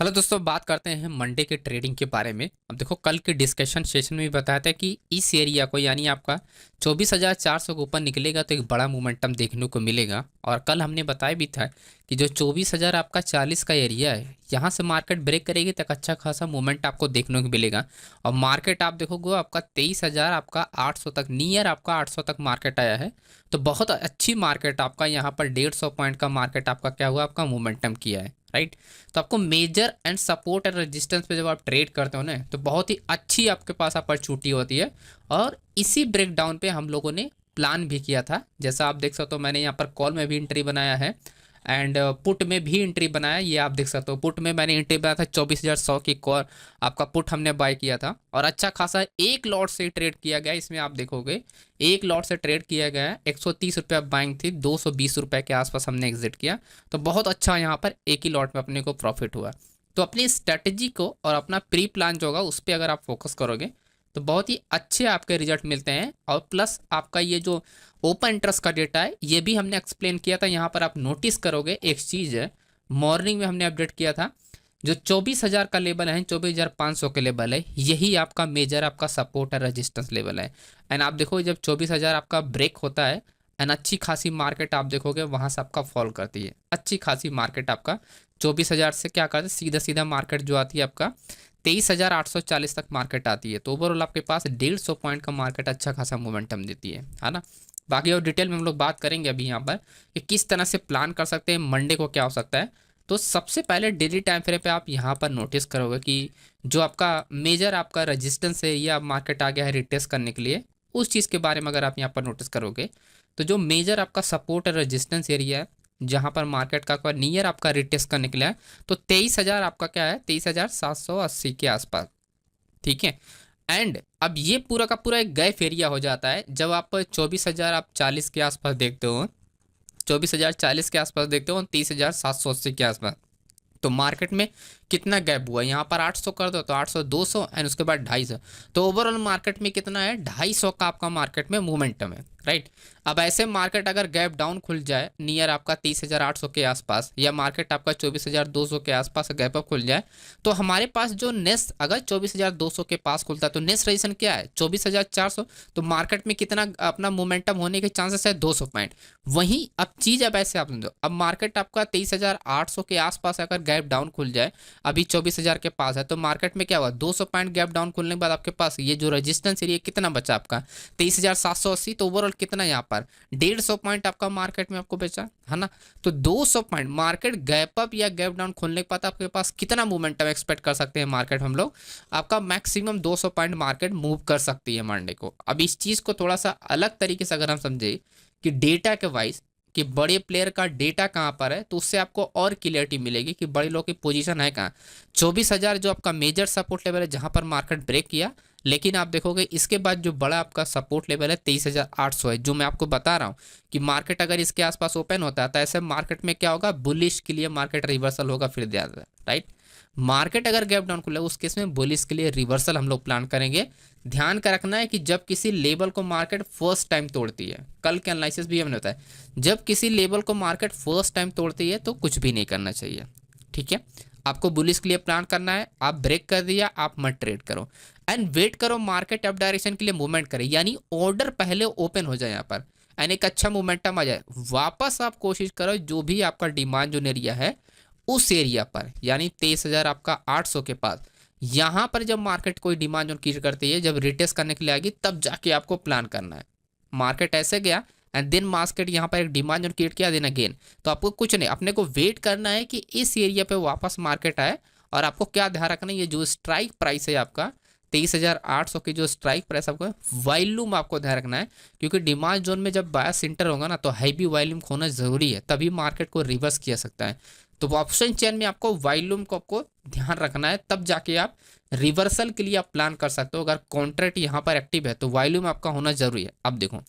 Hello दोस्तों, बात करते हैं मंडे के ट्रेडिंग के बारे में। अब देखो, कल के डिस्कशन सेशन में भी बताया था कि इस एरिया को यानी आपका 24,400 के ऊपर निकलेगा तो एक बड़ा मोमेंटम देखने को मिलेगा। और कल हमने बताया भी था कि जो 24,000 आपका 40 का एरिया है, यहाँ से मार्केट ब्रेक करेगी तक अच्छा खासा मूवमेंट आपको देखने को मिलेगा। और मार्केट आप देखोगे आपका 23,000 आपका 800 तक, नियर आपका 800 तक मार्केट आया है। तो बहुत अच्छी मार्केट आपका यहाँ पर 150 पॉइंट का मार्केट आपका क्या हुआ, आपका मोमेंटम किया है, राइट। तो आपको major and support and resistance पे जब आप ट्रेड करते हो ना, तो बहुत ही अच्छी आपके पास अपॉर्चुनिटी होती है। और इसी ब्रेकडाउन पे हम लोगों ने प्लान भी किया था। जैसा आप देख सकते हो, मैंने यहाँ पर कॉल में भी एंट्री बनाया है एंड पुट में भी एंट्री बनाया। ये आप देख सकते हो, पुट में मैंने एंट्री बनाया था 24,100 की कॉल, आपका पुट हमने बाय किया था और अच्छा खासा एक लॉट से ट्रेड किया गया। इसमें आप देखोगे एक लॉट से ट्रेड किया गया है, 130 रुपये बाइंग थी, 220 रुपये के आसपास हमने एग्जिट किया। तो बहुत अच्छा यहाँ पर एक ही लॉट में अपने को प्रॉफिट हुआ। तो अपनी स्ट्रेटजी को और अपना प्री प्लान जो होगा उस पर अगर आप फोकस करोगे तो बहुत ही अच्छे आपके रिजल्ट मिलते हैं। और प्लस आपका ये जो ओपन इंटरेस्ट का डेटा है ये भी हमने एक्सप्लेन किया था। यहाँ पर आप नोटिस करोगे एक चीज़ है, मॉर्निंग में हमने अपडेट किया था, जो 24,000 का लेवल है, 24,500 के लेवल है, यही आपका मेजर आपका सपोर्ट और रेजिस्टेंस लेवल है। एंड आप देखो जब 24,000 आपका ब्रेक होता है एंड अच्छी खासी मार्केट आप देखोगे वहाँ से आपका फॉल करती है। अच्छी खासी मार्केट आपका 24,000 से क्या करते हैं, सीधा सीधा मार्केट जो आती है आपका 23,840 तक मार्केट आती है। तो ओवरऑल आपके पास 150 पॉइंट का मार्केट अच्छा खासा मोमेंटम देती है ना। बाकी और डिटेल में हम लोग बात करेंगे अभी यहाँ पर कि किस तरह से प्लान कर सकते हैं मंडे को क्या हो सकता है। तो सबसे पहले डेली टाइम फ्रेम पे आप यहाँ पर नोटिस करोगे कि जो आपका मेजर आपका रेजिस्टेंस है, ये आप मार्केट आ गया है रिटेस्ट करने के लिए, उस चीज़ के बारे में अगर आप यहाँ पर नोटिस करोगे तो जो मेजर आपका सपोर्ट और रेजिस्टेंस एरिया है, जहाँ पर मार्केट का नियर आपका रिटेस्ट करने के लिए है, तो 23,000 आपका क्या है, 23,780 के आसपास, ठीक है। एंड अब ये पूरा का पूरा एक गैप एरिया हो जाता है जब आप 24,000 आप 40 के आसपास देखते हो, 24,040 के आसपास देखते हो, 30,780 के आसपास। तो मार्केट में कितना गैप हुआ, यहाँ पर 800 कर दो तो 800, 200 एंड उसके बाद 250। तो ओवरऑल मार्केट में कितना है, 250 का आपका मार्केट में मोमेंटम है, राइट। अब ऐसे मार्केट अगर गैप डाउन खुल जाए नियर आपका 30,800 के आसपास, या मार्केट आपका 24,200 के आसपास गैप अप खुल जाए, तो हमारे पास जो नेक्स्ट अगर 24,200 के पास खुलता है तो नेक्स्ट रजिस्ट्रेशन क्या है, 24,400। तो मार्केट में कितना अपना मोमेंटम होने के चांसेस है, 200 पॉइंट। वहीं अब चीज़ अब ऐसे आप समझो, अब मार्केट आपका 23,800 के आसपास अगर गैप डाउन खुल जाए, अभी 24,000 के पास है, तो मार्केट में क्या हुआ, 200 पॉइंट गैप डाउन खुलने के बाद आपके पास ये जो रेजिस्टेंस एरिया कितना बचा आपका, 23,780। तो ओवरऑल कितना यहाँ पर 150 पॉइंट आपका मार्केट में आपको बेचा है ना। तो 200 पॉइंट मार्केट गैप अप या गैप डाउन खोलने के बाद आपके पास कितना मूवमेंटम एक्सपेक्ट कर सकते हैं मार्केट हम लोग, आपका मैक्सिमम 200 पॉइंट मार्केट मूव कर सकती है मंडे को। अब इस चीज़ को थोड़ा सा अलग तरीके से अगर हम समझे कि डेटा के वाइज कि बड़े प्लेयर का डेटा कहाँ पर है, तो उससे आपको और क्लियरिटी मिलेगी कि बड़े लोग की पोजीशन है कहाँ। 24,000 जो आपका मेजर सपोर्ट लेवल है जहाँ पर मार्केट ब्रेक किया, लेकिन आप देखोगे इसके बाद जो बड़ा आपका सपोर्ट लेवल है 23,800 है, जो मैं आपको बता रहा हूँ कि मार्केट अगर इसके आसपास ओपन होता है तो ऐसे मार्केट में क्या होगा, बुलिश के लिए मार्केट रिवर्सल होगा फिर ज़्यादा, राइट। मार्केट अगर गैप डाउन खुला उस केस में बुलिश के लिए रिवर्सल हम लोग प्लान करेंगे। ध्यान का रखना है कि जब किसी लेवल को मार्केट फर्स्ट टाइम तोड़ती है, कल के एनालिसिस भी हमने बताया, जब किसी लेवल को मार्केट फर्स्ट टाइम तोड़ती है तो कुछ भी नहीं करना चाहिए, ठीक है। आपको बुलिश के लिए प्लान करना है, आप ब्रेक कर दिया आप मत ट्रेड करो एंड वेट करो मार्केट अप डायरेक्शन के लिए मूवमेंट करे, यानी ऑर्डर पहले ओपन हो जाए यहाँ पर एंड एक अच्छा मोमेंटम आ जाए, वापस आप कोशिश करो जो भी आपका डिमांड जोन एरिया है उस एरिया पर, यानी 23,000 आपका 800 के पास, यहाँ पर जब मार्केट कोई डिमांड जोन क्रिएट करती है, जब रिटेस्ट करने के लिए आएगी तब जाके आपको प्लान करना है। मार्केट ऐसे गया एंड देन मार्केट यहाँ पर एक डिमांड जोन क्रिएट किया देन अगेन, तो आपको कुछ नहीं, अपने को वेट करना है कि इस एरिया पे वापस मार्केट आए। और आपको क्या ध्यान रखना है, ये जो स्ट्राइक प्राइस है आपका 23,800 की जो स्ट्राइक प्राइस आपको वॉल्यूम आपको ध्यान रखना है, क्योंकि डिमांड जोन में जब बायस इंटर होगा ना तो हैवी वॉल्यूम होना जरूरी है, तभी मार्केट को रिवर्स किया सकता है। तो ऑप्शन चेन में आपको वॉल्यूम को आपको ध्यान रखना है, तब जाके आप रिवर्सल के लिए आप प्लान कर सकते हो। अगर कॉन्ट्रैक्ट यहाँ पर एक्टिव है तो वॉल्यूम आपका होना जरूरी है। अब देखो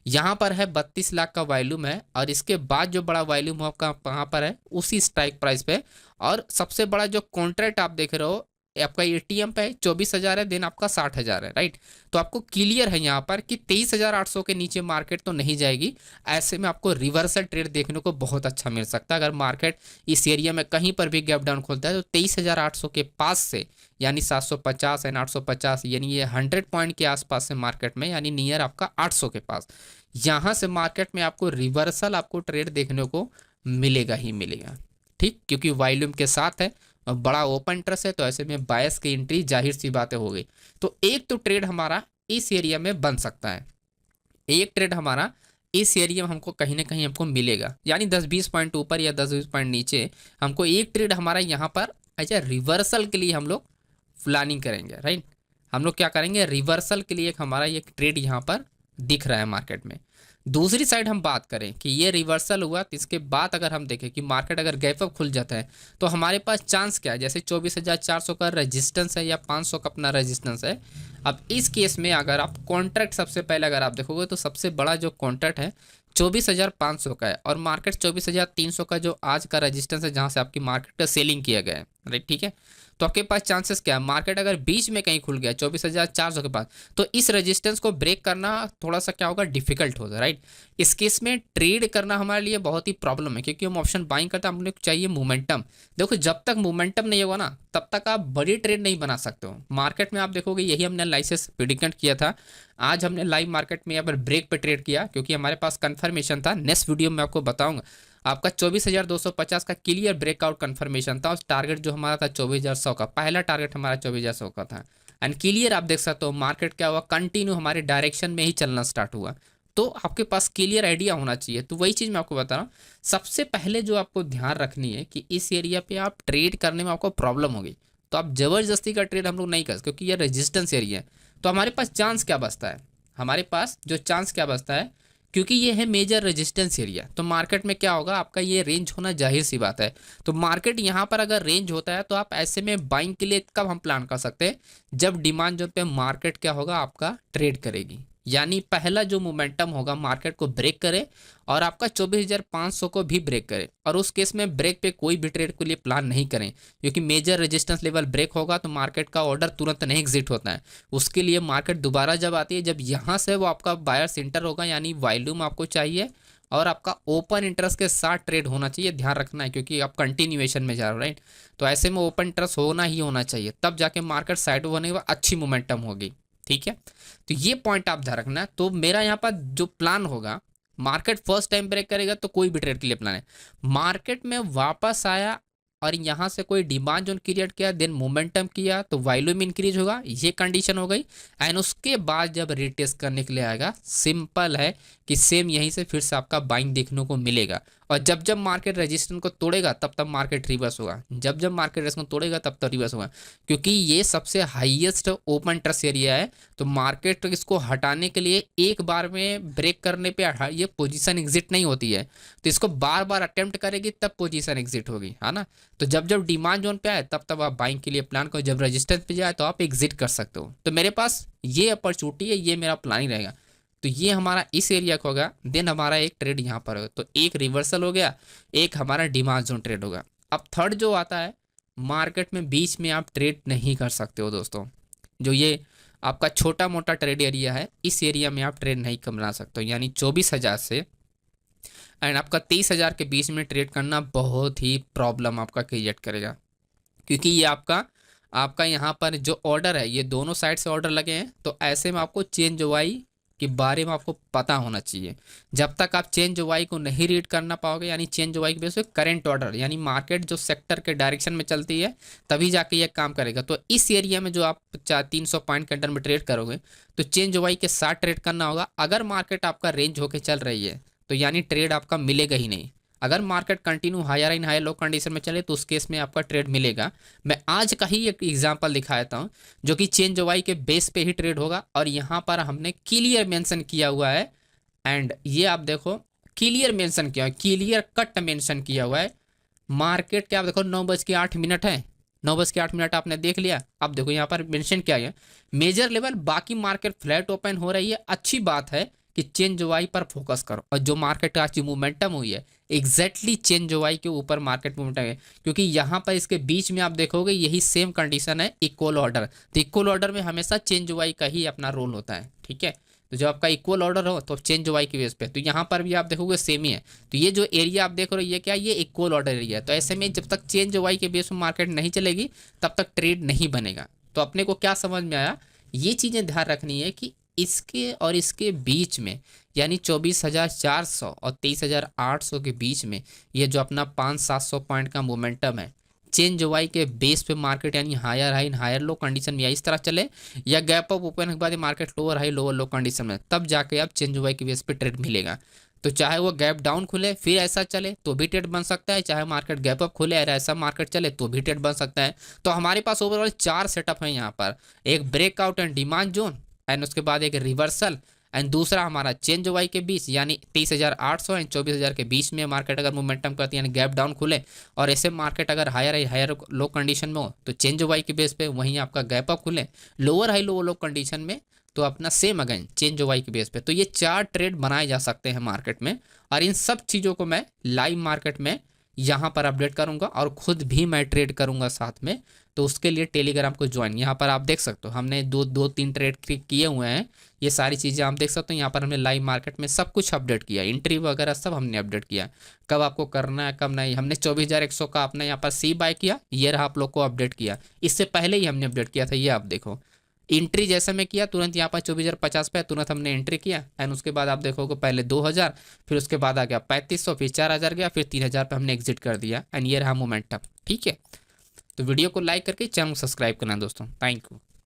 यहाँ पर है 32 लाख का वॉल्यूम है, और इसके बाद जो बड़ा वॉल्यूम हो आपका कहाँ पर है, उसी स्ट्राइक प्राइस पे। और सबसे बड़ा जो कॉन्ट्रैक्ट आप देख रहे हो आपका एटीएम पे 24,000 है, देन आपका 60,000 है, राइट। तो आपको क्लियर है यहाँ पर कि 23,800 के नीचे मार्केट तो नहीं जाएगी। ऐसे में आपको रिवर्सल ट्रेड देखने को बहुत अच्छा मिल सकता है। अगर मार्केट इस एरिया में कहीं पर भी गैप डाउन खोलता है तो 23,800 के पास से, यानी 750 एंड 850, यानी ये 100 पॉइंट के आसपास से मार्केट में, यानी नियर आपका 800 के पास, यहाँ से मार्केट में आपको रिवर्सल आपको ट्रेड देखने को मिलेगा ही मिलेगा, ठीक। क्योंकि वॉल्यूम के साथ है और बड़ा ओपन इंटरेस्ट है, तो ऐसे में बायस की एंट्री जाहिर सी बातें हो गई। तो एक तो ट्रेड हमारा इस एरिया में बन सकता है, एक ट्रेड हमारा इस एरिया में हमको कहीं ना कहीं हमको मिलेगा, यानी 10-20 पॉइंट ऊपर या 10-20 पॉइंट नीचे हमको एक ट्रेड हमारा यहाँ पर अच्छा रिवर्सल के लिए हम लोग प्लानिंग करेंगे, राइट। हम लोग क्या करेंगे, रिवर्सल के लिए एक हमारा एक ट्रेड यहाँ पर दिख रहा है मार्केट में। दूसरी साइड हम बात करें कि ये रिवर्सल हुआ, तो इसके बाद अगर हम देखें कि मार्केट अगर गैप अप खुल जाता है तो हमारे पास चांस क्या है, जैसे 24,400 का रेजिस्टेंस है या 500 का अपना रेजिस्टेंस है। अब इस केस में अगर आप कॉन्ट्रैक्ट, सबसे पहले अगर आप देखोगे तो सबसे बड़ा जो कॉन्ट्रैक्ट है 24,500 का है, और मार्केट 24,300 का जो आज का रेजिस्टेंस है, जहाँ से आपकी मार्केट का सेलिंग किया गया है, राइट, ठीक है। तो आपके पास चांसेस क्या है, मार्केट अगर बीच में कहीं खुल गया 24,400 के पास, तो इस रेजिस्टेंस को ब्रेक करना थोड़ा सा क्या होगा, डिफिकल्ट होगा, राइट। इस केस में ट्रेड करना हमारे लिए बहुत ही प्रॉब्लम है, क्योंकि हम ऑप्शन बाइंग करते हैं, हम लोग चाहिए मोमेंटम। देखो जब तक मोमेंटम नहीं होगा ना तब तक आप बड़ी ट्रेड नहीं बना सकते हो। मार्केट में आप देखोगे, यही हमने एनालिसिस प्रेडिक्ट किया था। आज हमने लाइव मार्केट में यहाँ पर ब्रेक पे ट्रेड किया, क्योंकि हमारे पास कंफर्मेशन था। नेक्स्ट वीडियो में आपको बताऊंगा। आपका 24,250 का क्लियर ब्रेकआउट कंफर्मेशन था, और टारगेट जो हमारा था 24,100 का, पहला टारगेट हमारा 24,100 का था। एंड क्लियर आप देख सकते हो मार्केट क्या हुआ, कंटिन्यू हमारे डायरेक्शन में ही चलना स्टार्ट हुआ। तो आपके पास क्लियर आइडिया होना चाहिए। तो वही चीज़ मैं आपको बता रहा हूँ, सबसे पहले जो आपको ध्यान रखनी है कि इस एरिया पे आप ट्रेड करने में आपको प्रॉब्लम होगी, तो आप जबरदस्ती का ट्रेड हम लोग नहीं कर सकते, क्योंकि ये रेजिस्टेंस एरिया है। तो हमारे पास चांस क्या बचता है, हमारे पास जो चांस क्या बचता है, क्योंकि ये है मेजर रेजिस्टेंस एरिया, तो मार्केट में क्या होगा, आपका ये रेंज होना जाहिर सी बात है। तो मार्केट यहाँ पर अगर रेंज होता है तो आप ऐसे में बाइंग के लिए कब हम प्लान कर सकते हैं, जब डिमांड जोन पे मार्केट क्या होगा, आपका ट्रेड करेगी। यानी पहला जो मोमेंटम होगा मार्केट को ब्रेक करे और आपका 24,500 को भी ब्रेक करे, और उस केस में ब्रेक पे कोई भी ट्रेड के लिए प्लान नहीं करें, क्योंकि मेजर रेजिस्टेंस लेवल ब्रेक होगा तो मार्केट का ऑर्डर तुरंत नहीं एग्जिट होता है। उसके लिए मार्केट दोबारा जब आती है, जब यहाँ से वो आपका बायर सेंटर होगा, यानी वॉल्यूम आपको चाहिए और आपका ओपन इंटरेस्ट के साथ ट्रेड होना चाहिए, ध्यान रखना है, क्योंकि आप कंटिन्यूएशन में जा रहे हो, राइट। तो ऐसे में ओपन इंटरेस्ट होना ही होना चाहिए, तब जाके मार्केट साइड होने के बाद अच्छी मोमेंटम होगी, ठीक है। तो ये पॉइंट आप ध्यान रखना है। तो मेरा यहाँ पर जो प्लान होगा, मार्केट फर्स्ट टाइम ब्रेक करेगा तो कोई भी ट्रेड के लिए प्लान है, मार्केट में वापस आया और यहाँ से कोई डिमांड जोन क्रिएट किया, देन मोमेंटम किया तो वॉल्यूम इंक्रीज होगा, ये कंडीशन हो गई। एंड उसके बाद जब रिटेस्ट करने के लिए आएगा, सिंपल है कि सेम यहीं से फिर से आपका बाइंग देखने को मिलेगा, और जब जब मार्केट रेजिस्टेंस को तोड़ेगा तब तब मार्केट रिवर्स होगा, जब जब मार्केट रेजिस्टेंस को तोड़ेगा तब तब रिवर्स होगा, क्योंकि ये सबसे हाईएस्ट ओपन इंटरेस्ट एरिया है। तो मार्केट इसको हटाने के लिए एक बार में ब्रेक करने पे ये पोजीशन एग्जिट नहीं होती है, तो इसको बार बार अटेम्प्ट करेगी तब पोजीशन एग्जिट होगी, है ना। तो जब जब डिमांड जोन पे आए तब तब आप बाइंग के लिए प्लान करो, जब रेजिस्टेंस पे जाए तो आप एग्जिट कर सकते हो। तो मेरे पास ये अपॉर्चुनिटी है, ये मेरा प्लानिंग रहेगा। तो ये हमारा इस एरिया का होगा, देन हमारा एक ट्रेड यहाँ पर होगा, तो एक रिवर्सल हो गया, एक हमारा डिमांड जोन ट्रेड होगा। अब थर्ड जो आता है, मार्केट में बीच में आप ट्रेड नहीं कर सकते हो दोस्तों, जो ये आपका छोटा मोटा ट्रेड एरिया है, इस एरिया में आप ट्रेड नहीं बना सकते हो, यानी 24,000 से एंड आपका 23,000 के बीच में ट्रेड करना बहुत ही प्रॉब्लम आपका क्रिएट करेगा, क्योंकि ये आपका आपका यहाँ पर जो ऑर्डर है, ये दोनों साइड से ऑर्डर लगे हैं। तो ऐसे में आपको चेंज वाई के बारे में आपको पता होना चाहिए। जब तक आप चेंज वाई को नहीं रीड करना पाओगे, यानी चेंज वाई के बेस पे करंट ऑर्डर, यानी मार्केट जो सेक्टर के डायरेक्शन में चलती है तभी जाके ये काम करेगा। तो इस एरिया में जो आप 300 पॉइंट के अंडर में ट्रेड करोगे तो चेंज वाई के साथ ट्रेड करना होगा। अगर मार्केट आपका रेंज होके चल रही है तो यानी ट्रेड आपका मिलेगा ही नहीं। अगर market continue higher in higher low condition में चले तो उस केस में आपका ट्रेड मिलेगा। मैं आज का ही एक एग्जांपल दिखाता हूं, जो कि चेंज वाई के बेस पे ही ट्रेड होगा, और यहाँ पर हमने क्लियर मेंशन किया हुआ है। एंड ये आप देखो क्लियर मेंशन किया, क्लियर कट मेंशन किया हुआ है। मार्केट के आप देखो 9:08 है, 9:08 आपने देख लिया। अब देखो यहाँ पर मेंशन किया गया मेजर लेवल, बाकी मार्केट फ्लैट ओपन हो रही है, अच्छी बात है, कि चेंज वाई पर फोकस करो, और जो मार्केट आज की मोमेंटम हुई है एग्जैक्टली चेंज वाई के ऊपर मार्केट मोमेंटम है, क्योंकि यहाँ पर इसके बीच में आप देखोगे यही सेम कंडीशन है इक्वल ऑर्डर। तो इक्वल ऑर्डर में हमेशा चेंज वाई का ही अपना रोल होता है, ठीक है। तो जब आपका इक्वल ऑर्डर हो तो चेंज वाई की बेस पे, तो यहाँ पर भी आप देखोगे सेम ही है। तो ये जो एरिया आप देख रहे हो ये क्या है, ये इक्वल ऑर्डर एरिया है। तो ऐसे में जब तक चेंज वाई के बेस में मार्केट नहीं चलेगी तब तक ट्रेड नहीं बनेगा। तो अपने को क्या समझ में आया, ये चीज़ें ध्यान रखनी है कि इसके और इसके बीच में यानी 24,400 और 23,800 के बीच में ये जो अपना 500-700 पॉइंट का मोमेंटम है, चेंज वाई के बेस पे मार्केट यानी higher high higher low condition में या इस तरह चले, या गैप अप ओपन के बाद मार्केट लोअर हाई लोअर लो कंडीशन में, तब जाके आप चेंज वाई के बेस पे ट्रेड मिलेगा। तो चाहे वो गैप डाउन खुले फिर ऐसा चले तो भी ट्रेड बन सकता है, चाहे मार्केट गैप अप खुले और ऐसा मार्केट चले तो भी ट्रेड बन सकता है। तो हमारे पास ओवरऑल 4 सेटअप है यहाँ पर, एक breakout and demand zone, and उसके बाद एक रिवर्सल, एंड दूसरा हमारा चेंज वाई के बीच यानी 23,800 एंड 24,000 के बीच में मार्केट अगर मोमेंटम करती है यानी गैप डाउन खुले, और ऐसे मार्केट अगर हायर लो कंडीशन में हो तो चेंज वाई के बेस पे वहीं आपका गैप अप खुले, लोअर हाई लोअर लो कंडीशन में तो अपना सेम अगेन चेंज वाई के बेस पे। तो ये 4 ट्रेड बनाए जा सकते हैं मार्केट में, और इन सब चीज़ों को मैं लाइव मार्केट में यहाँ पर अपडेट करूँगा और खुद भी मैं ट्रेड करूँगा साथ में। तो उसके लिए टेलीग्राम को ज्वाइन, यहाँ पर आप देख सकते हो हमने दो तीन ट्रेड किए हुए हैं, ये सारी चीज़ें आप देख सकते हो। यहाँ पर हमने लाइव मार्केट में सब कुछ अपडेट किया, एंट्री वगैरह सब हमने अपडेट किया, कब आपको करना है कब नहीं। हमने 24,100 का अपना यहाँ पर सी बाय किया, ये रहा आप लोग को अपडेट किया, इससे पहले ही हमने अपडेट किया था, ये आप देखो एंट्री जैसे मैं किया तुरंत यहाँ पर 24,050 पे तुरंत हमने एंट्री किया, एंड उसके बाद आप देखोगे पहले 2,000, फिर उसके बाद आ गया 3,500, फिर 4,000 गया, फिर 3,000 पे हमने एग्जिट कर दिया, एंड ये रहा मोमेंटम, ठीक है। तो वीडियो को लाइक करके चैनल को सब्सक्राइब करना दोस्तों, थैंक यू।